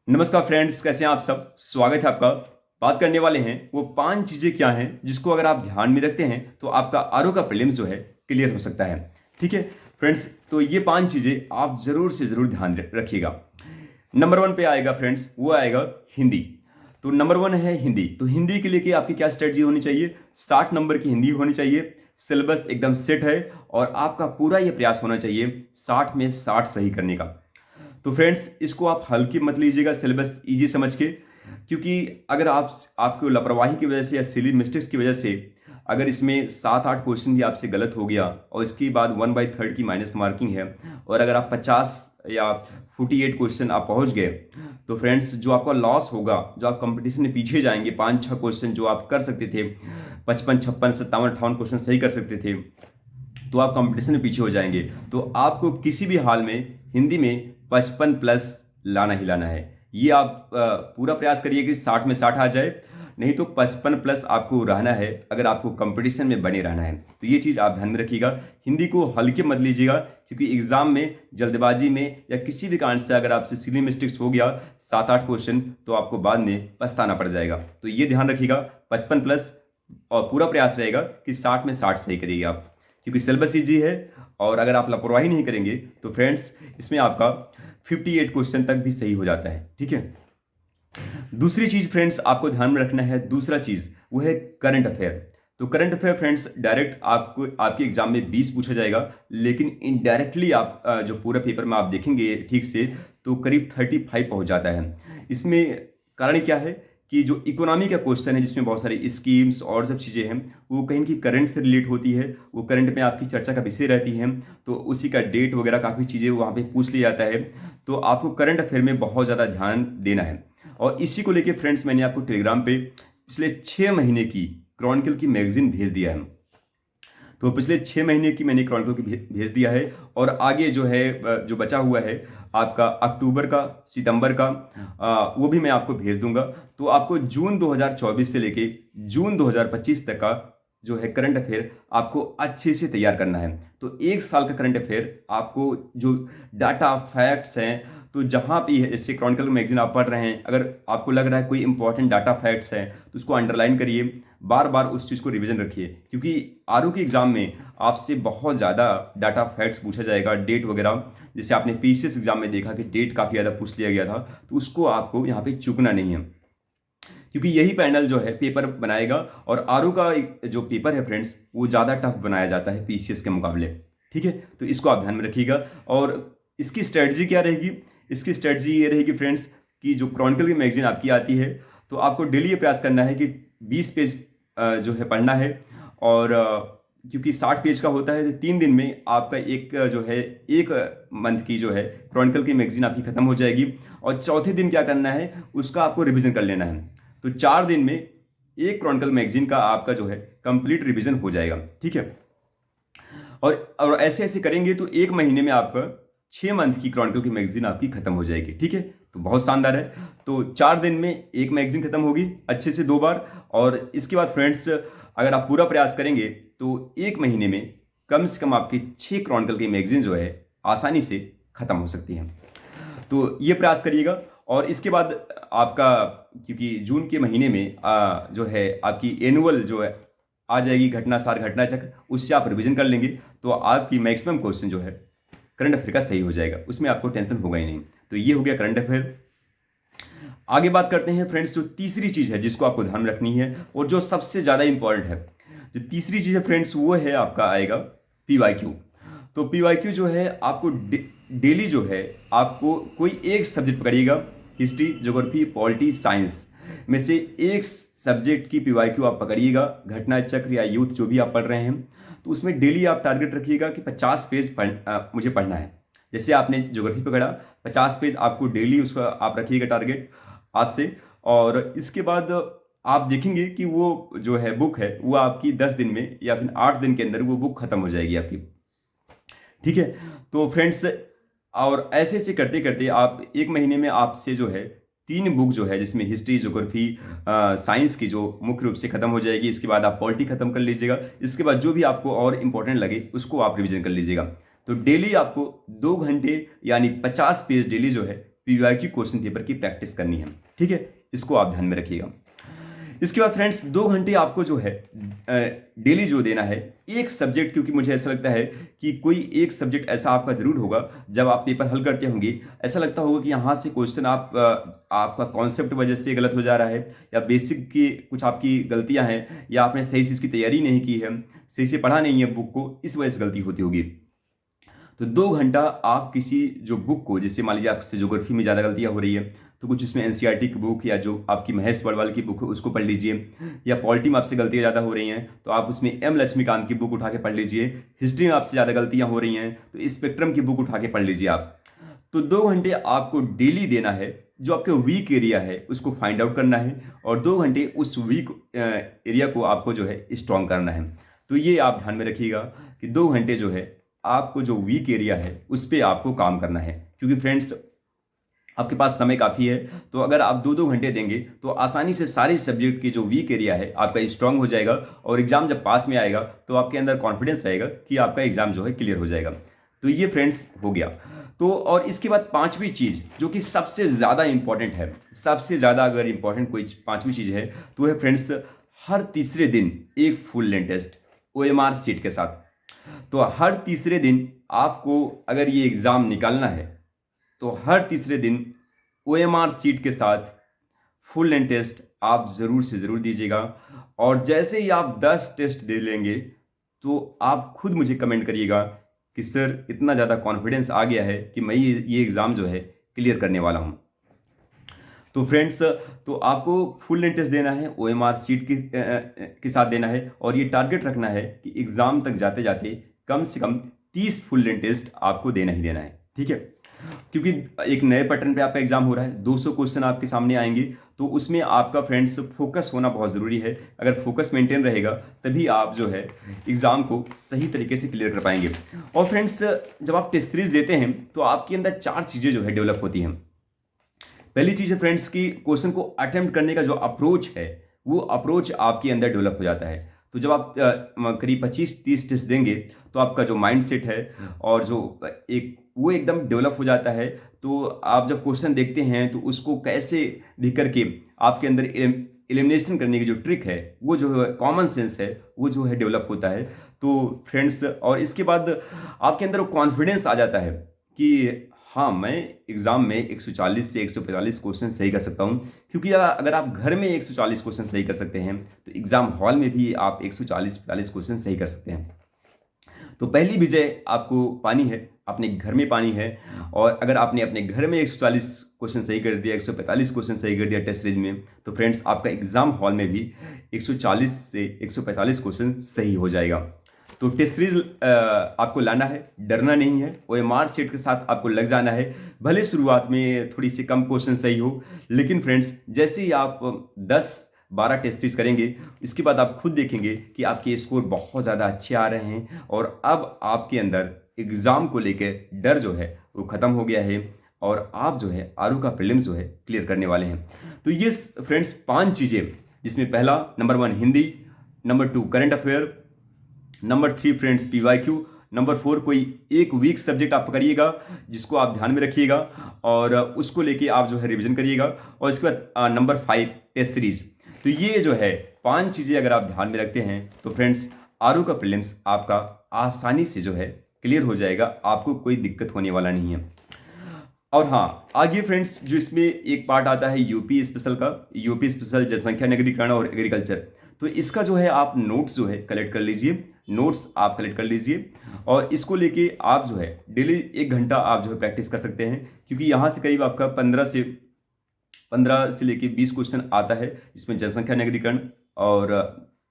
नमस्कार फ्रेंड्स, कैसे हैं आप सब। स्वागत है आपका। बात करने वाले हैं वो 5 चीज़ें क्या हैं जिसको अगर आप ध्यान में रखते हैं तो आपका आरओ का प्रीलिम्स जो है क्लियर हो सकता है। ठीक है फ्रेंड्स, तो ये 5 चीज़ें आप ज़रूर से ज़रूर ध्यान रखिएगा। नंबर 1 पे आएगा फ्रेंड्स, वो आएगा हिंदी। तो नंबर 1 है हिंदी। तो हिंदी के लिए कि आपकी क्या स्ट्रेटजी होनी चाहिए। 60 नंबर की हिंदी होनी चाहिए, सिलेबस एकदम सेट है और आपका पूरा ये प्रयास होना चाहिए 60 में 60 सही करने का। तो फ्रेंड्स, इसको आप हल्की मत लीजिएगा, सिलेबस इजी समझ के। क्योंकि अगर आपको लापरवाही की वजह से या सिली मिस्टेक्स की वजह से अगर इसमें 7-8 क्वेश्चन भी आपसे गलत हो गया और इसके बाद 1/3 की माइनस मार्किंग है और अगर आप 50 या 48 क्वेश्चन आप पहुंच गए तो फ्रेंड्स, जो आपका लॉस होगा, जो आप कंपटीशन में पीछे जाएंगे, 5-6 क्वेश्चन जो आप कर सकते थे, 55, 56, 57, 58 क्वेश्चन सही कर सकते थे, तो आप कंपटीशन में पीछे हो जाएंगे। तो आपको किसी भी हाल में हिंदी में 55 प्लस लाना ही लाना है। ये आप पूरा प्रयास करिए कि 60 में 60 आ जाए, नहीं तो 55 प्लस आपको रहना है अगर आपको कंपटीशन में बने रहना है। तो ये चीज़ आप ध्यान में रखिएगा। हिंदी को हल्के मत लीजिएगा, क्योंकि एग्जाम में जल्दबाजी में या किसी भी कारण से अगर आपसे सिली मिस्टेक्स हो गया 7-8 क्वेश्चन, तो आपको बाद में पछताना पड़ जाएगा। तो ये ध्यान रखिएगा, 55 प्लस, और पूरा प्रयास रहेगा कि 60 में 60 सही करिएगा आप, क्योंकि सिलेबस ईजी है। और अगर आप लापरवाही नहीं करेंगे तो फ्रेंड्स, इसमें आपका 58 क्वेश्चन तक भी सही हो जाता है। ठीक है। दूसरी चीज फ्रेंड्स आपको ध्यान में रखना है, दूसरा चीज वो है करंट अफेयर। तो करंट अफेयर फ्रेंड्स, डायरेक्ट आपको आपके एग्जाम में 20 पूछा जाएगा, लेकिन इनडायरेक्टली आप जो पूरा पेपर में आप देखेंगे ठीक से तो करीब 35 पहुंच जाता है। इसमें कारण क्या है कि जो इकोनॉमी का क्वेश्चन है जिसमें बहुत सारी स्कीम्स और सब चीज़ें हैं, वो कहीं की करंट से रिलेट होती है, वो करंट में आपकी चर्चा का विषय रहती है, तो उसी का डेट वगैरह काफ़ी चीज़ें वहाँ पे पूछ लिया जाता है। तो आपको करंट अफेयर में बहुत ज़्यादा ध्यान देना है। और इसी को लेके फ्रेंड्स, मैंने आपको टेलीग्राम पे पिछले 6 महीने की क्रॉनिकल की मैगजीन भेज दिया है। तो पिछले 6 महीने की मैंने क्रॉनिकल की भेज दिया है, और आगे जो है जो बचा हुआ है आपका अक्टूबर का, सितंबर का, वो भी मैं आपको भेज दूंगा। तो आपको जून 2024 से लेके जून 2025 तक का जो है करंट अफेयर आपको अच्छे से तैयार करना है। तो 1 साल का करंट अफेयर आपको जो डाटा फैक्ट्स हैं, तो जहाँ भी है, जैसे क्रॉनिकल मैगजीन आप पढ़ रहे हैं, अगर आपको लग रहा है कोई इंपॉर्टेंट डाटा फैक्ट्स हैं तो उसको अंडरलाइन करिए, बार बार उस चीज़ को रिवीजन रखिए, क्योंकि आरओ के एग्जाम में आपसे बहुत ज़्यादा डाटा फैक्ट्स पूछा जाएगा, डेट वगैरह। जैसे आपने पीसीएस एग्जाम में देखा कि डेट काफ़ी ज़्यादा पूछ लिया गया था, तो उसको आपको यहाँ पे चूकना नहीं है, क्योंकि यही पैनल जो है पेपर बनाएगा। और आरओ का जो पेपर है फ्रेंड्स, वो ज़्यादा टफ बनाया जाता है पीसीएस के मुकाबले। ठीक है, तो इसको आप ध्यान में रखिएगा। और इसकी स्ट्रेटजी क्या रहेगी। इसकी स्ट्रेटजी ये रहेगी फ्रेंड्स कि जो क्रॉनिकल की मैगजीन आपकी आती है, तो आपको डेली ये प्रयास करना है कि 20 पेज जो है पढ़ना है। और क्योंकि 60 पेज का होता है, तो 3 दिन में आपका एक जो है 1 मंथ की जो है क्रॉनिकल की मैगजीन आपकी खत्म हो जाएगी। और चौथे दिन क्या करना है, उसका आपको रिवीजन कर लेना है। तो 4 दिन में एक क्रॉनिकल मैगजीन का आपका जो है कंप्लीट रिवीजन हो जाएगा। ठीक है। और ऐसे ऐसे करेंगे तो 1 महीने में आपका 6 मंथ की क्रॉनिकल की मैगजीन आपकी खत्म हो जाएगी। ठीक है, तो बहुत शानदार है। तो 4 दिन में एक मैगजीन खत्म होगी अच्छे से 2 बार। और इसके बाद फ्रेंड्स, अगर आप पूरा प्रयास करेंगे तो 1 महीने में कम से कम आपकी 6 क्रॉनिकल की मैगजीन जो है आसानी से खत्म हो सकती हैं। तो ये प्रयास करिएगा। और इसके बाद आपका, क्योंकि जून के महीने में जो है आपकी एनुअल जो है आ जाएगी, घटना सार घटना चक्र, उससे आप रिवीजन कर लेंगे तो आपकी मैक्सिमम क्वेश्चन जो है करंट अफेयर का सही हो जाएगा, उसमें आपको टेंशन होगा ही नहीं। तो ये हो गया करंट अफेयर। आगे बात करते हैं फ्रेंड्स, जो तीसरी चीज़ है जिसको आपको ध्यान में रखनी है और जो सबसे ज़्यादा इंपॉर्टेंट है, जो तीसरी चीज़ है फ्रेंड्स, वो है आपका आएगा पीवाईक्यू। तो पीवाईक्यू जो है आपको डेली जो है आपको कोई एक सब्जेक्ट पकड़िएगा, हिस्ट्री, ज्योग्राफी, पॉलिटी, साइंस में से एक सब्जेक्ट की पीवाईक्यू आप पकड़िएगा, घटना चक्र या यूथ जो भी आप पढ़ रहे हैं। तो उसमें डेली आप टारगेट रखिएगा कि 50 पेज मुझे पढ़ना है। जैसे आपने ज्योग्राफी पकड़ा, 50 पेज आपको डेली उसका आप रखिएगा टारगेट आज से। और इसके बाद आप देखेंगे कि वो जो है बुक है वो आपकी 10 दिन में या फिर 8 दिन के अंदर वो बुक खत्म हो जाएगी आपकी। ठीक है। तो फ्रेंड्स, और ऐसे ऐसे करते करते आप 1 महीने में आपसे जो है 3 बुक जो है, जिसमें हिस्ट्री, ज्योग्राफी, साइंस की जो मुख्य रूप से खत्म हो जाएगी। इसके बाद आप पॉलिटी खत्म कर लीजिएगा। इसके बाद जो भी आपको और इंपॉर्टेंट लगे उसको आप रिवीजन कर लीजिएगा। तो डेली आपको 2 घंटे यानी 50 पेज डेली जो है पीवाईक्यू क्वेश्चन पेपर की प्रैक्टिस करनी है। ठीक है, इसको आप ध्यान में रखिएगा। इसके बाद फ्रेंड्स 2 घंटे आपको जो है डेली जो देना है एक सब्जेक्ट, क्योंकि मुझे ऐसा लगता है कि कोई एक सब्जेक्ट ऐसा आपका जरूर होगा जब आप पेपर हल करते होंगे ऐसा लगता होगा कि यहाँ से क्वेश्चन आपका कॉन्सेप्ट वजह से गलत हो जा रहा है, या बेसिक की कुछ आपकी गलतियाँ हैं, या आपने सही से इसकी तैयारी नहीं की है, सही से पढ़ा नहीं है बुक को, इस वजह से गलती होती होगी। तो 2 घंटा आप किसी जो बुक को, जैसे मान लीजिए आपसे ज्योग्राफी में ज़्यादा गलतियाँ हो रही है तो कुछ उसमें एनसीईआरटी की बुक या जो आपकी महेश बड़वाल की बुक है उसको पढ़ लीजिए, या पॉलिटी में आपसे गलतियाँ ज़्यादा हो रही हैं तो आप उसमें एम लक्ष्मीकांत की बुक उठा के पढ़ लीजिए, हिस्ट्री में आपसे ज़्यादा गलतियाँ हो रही हैं तो स्पेक्ट्रम की बुक उठा के पढ़ लीजिए आप। तो 2 घंटे आपको डेली देना है, जो आपके वीक एरिया है उसको फाइंड आउट करना है, और 2 घंटे उस वीक एरिया को आपको जो है स्ट्रॉन्ग करना है। तो ये आप ध्यान में रखिएगा कि 2 घंटे जो है आपको जो वीक एरिया है उस पर आपको काम करना है, क्योंकि फ्रेंड्स आपके पास समय काफ़ी है। तो अगर आप 2-2 घंटे देंगे तो आसानी से सारे सब्जेक्ट की जो वीक एरिया है आपका स्ट्रांग हो जाएगा, और एग्जाम जब पास में आएगा तो आपके अंदर कॉन्फिडेंस रहेगा कि आपका एग्जाम जो है क्लियर हो जाएगा। तो ये फ्रेंड्स हो गया। तो और इसके बाद पांचवी चीज़ जो कि सबसे ज़्यादा इंपॉर्टेंट है, सबसे ज़्यादा अगर इंपॉर्टेंट कोई पांचवी चीज़ है तो है फ्रेंड्स हर तीसरे दिन एक full length test OMR sheet के साथ। तो हर तीसरे दिन आपको अगर ये एग्ज़ाम निकालना है तो हर तीसरे दिन OMR सीट के साथ फुल लेंथ टेस्ट आप ज़रूर से ज़रूर दीजिएगा। और जैसे ही आप 10 टेस्ट दे लेंगे तो आप खुद मुझे कमेंट करिएगा कि सर इतना ज़्यादा कॉन्फिडेंस आ गया है कि मैं ये एग्ज़ाम जो है क्लियर करने वाला हूँ। तो फ्रेंड्स तो आपको फुल लेंथ टेस्ट देना है, OMR सीट के साथ देना है, और ये टारगेट रखना है कि एग्ज़ाम तक जाते जाते कम से कम 30 फुल लेंथ टेस्ट आपको देना ही देना है। ठीक है, क्योंकि एक नए पैटर्न पे आपका एग्जाम हो रहा है, 200 क्वेश्चन आपके सामने आएंगे, तो उसमें आपका फ्रेंड्स फोकस होना बहुत ज़रूरी है। अगर फोकस मेंटेन रहेगा तभी आप जो है एग्ज़ाम को सही तरीके से क्लियर कर पाएंगे। और फ्रेंड्स जब आप टेस्ट सीरीज देते हैं तो आपके अंदर 4 चीज़ें जो है डेवलप होती हैं। पहली चीज़ है फ्रेंड्स की क्वेश्चन को अटेम्प्ट करने का जो अप्रोच है वो अप्रोच आपके अंदर डेवलप हो जाता है। तो जब आप करीब 25-30 टेस्ट देंगे तो आपका जो माइंड सेट है और जो एक वो एकदम डेवलप हो जाता है। तो आप जब क्वेश्चन देखते हैं तो उसको कैसे भी करके आपके अंदर एलिमिनेशन करने की जो ट्रिक है, वो जो है कॉमन सेंस है, वो जो है डेवलप होता है। तो फ्रेंड्स और इसके बाद आपके अंदर वो कॉन्फिडेंस आ जाता है कि हाँ, मैं एग्ज़ाम में 140 से 145 क्वेश्चन सही कर सकता हूँ। क्योंकि अगर आप घर में 140 क्वेश्चन सही कर सकते हैं तो एग्ज़ाम हॉल में भी आप 140-45 क्वेश्चन सही कर सकते हैं। तो पहली विजय आपको पानी है, अपने घर में पानी है। और अगर आपने अपने घर में 140 क्वेश्चन सही कर दिया, 145 क्वेश्चन सही कर दिया टेस्ट सीरीज में, तो फ्रेंड्स आपका एग्ज़ाम हॉल में भी 140 से 145 क्वेश्चन सही हो जाएगा। तो टेस्ट सीरीज आपको लाना है, डरना नहीं है। OMR सीट के साथ आपको लग जाना है। भले शुरुआत में थोड़ी सी कम क्वेश्चन सही हो, लेकिन फ्रेंड्स जैसे ही आप 10-12 टेस्ट सीरीज करेंगे इसके बाद आप खुद देखेंगे कि आपके स्कोर बहुत ज़्यादा अच्छे आ रहे हैं, और अब आपके अंदर एग्ज़ाम को लेकर डर जो है वो ख़त्म हो गया है, और आप जो है आरओ का प्रीलिम्स जो है क्लियर करने वाले हैं। तो ये फ्रेंड्स 5 चीज़ें, जिसमें पहला number 1 Hindi, number 2 current affair, number 3 friends PYQ, number 4 कोई एक वीक सब्जेक्ट आप पकड़िएगा जिसको आप ध्यान में रखिएगा और उसको लेके आप जो है रिवीजन करिएगा, और इसके बाद नंबर 5 टेस्ट सीरीज। तो ये जो है 5 चीज़ें अगर आप ध्यान में रखते हैं तो फ्रेंड्स आरओ का प्रीलिम्स आपका आसानी से जो है क्लियर हो जाएगा, आपको कोई दिक्कत होने वाला नहीं है। और हाँ, आगे फ्रेंड्स जो इसमें एक पार्ट आता है यूपी स्पेशल का, यूपी स्पेशल जनसंख्या नगरीकरण और एग्रीकल्चर। तो इसका जो है आप नोट्स जो है कलेक्ट कर लीजिए, नोट्स आप कलेक्ट कर लीजिए, और इसको लेके आप जो है डेली 1 घंटा आप जो है प्रैक्टिस कर सकते हैं। क्योंकि यहाँ से करीब आपका 15 से लेके 20 क्वेश्चन आता है, इसमें जनसंख्या नगरीकरण और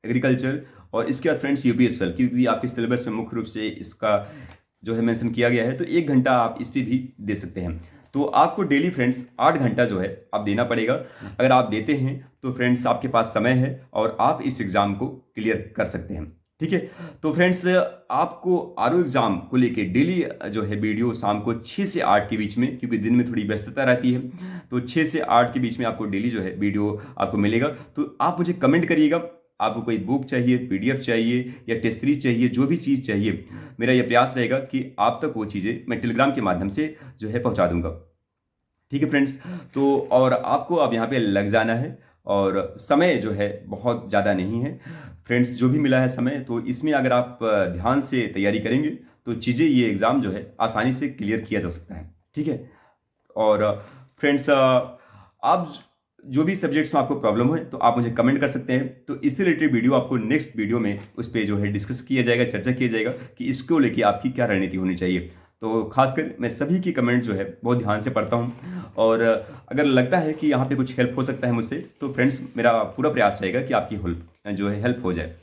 एग्रीकल्चर, और इसके बाद फ्रेंड्स यूपी स्पेशल, क्योंकि आपके सिलेबस में मुख्य रूप से इसका जो है मेंशन किया गया है। तो 1 घंटा आप इस पर भी दे सकते हैं। तो आपको डेली फ्रेंड्स 8 घंटा जो है आप देना पड़ेगा। अगर आप देते हैं तो फ्रेंड्स आपके पास समय है और आप इस एग्ज़ाम को क्लियर कर सकते हैं। ठीक है, तो फ्रेंड्स आपको आरओ एग्ज़ाम को लेके डेली जो है वीडियो शाम को 6 से 8 के बीच में, क्योंकि दिन में थोड़ी व्यस्तता रहती है, तो 6 से 8 के बीच में आपको डेली जो है वीडियो आपको मिलेगा। तो आप मुझे कमेंट करिएगा, आपको कोई बुक चाहिए, PDF चाहिए या टेस्ट सीरीज चाहिए, जो भी चीज़ चाहिए, मेरा यह प्रयास रहेगा कि आप तक वो चीज़ें मैं टेलीग्राम के माध्यम से जो है पहुंचा दूंगा। ठीक है फ्रेंड्स। तो और आपको अब यहाँ पे लग जाना है, और समय जो है बहुत ज़्यादा नहीं है फ्रेंड्स, जो भी मिला है समय, तो इसमें अगर आप ध्यान से तैयारी करेंगे तो चीज़ें, ये एग्ज़ाम जो है आसानी से क्लियर किया जा सकता है। ठीक है। और फ्रेंड्स, आप जो भी सब्जेक्ट्स में आपको प्रॉब्लम है तो आप मुझे कमेंट कर सकते हैं, तो इससे रिलेटेड वीडियो आपको नेक्स्ट वीडियो में उस पर जो है डिस्कस किया जाएगा, चर्चा किया जाएगा कि इसको लेके आपकी क्या रणनीति होनी चाहिए। तो खासकर मैं सभी की कमेंट जो है बहुत ध्यान से पढ़ता हूँ, और अगर लगता है कि यहाँ पे कुछ हेल्प हो सकता है मुझसे, तो फ्रेंड्स मेरा पूरा प्रयास रहेगा कि आपकी हेल्प हो जाए।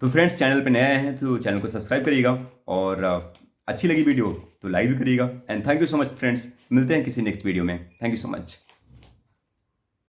तो फ्रेंड्स, चैनल पे नए आए हैं तो चैनल को सब्सक्राइब करिएगा, और अच्छी लगी वीडियो तो लाइक भी करिएगा। And thank you so much friends, मिलते हैं किसी नेक्स्ट वीडियो में। Thank you so much.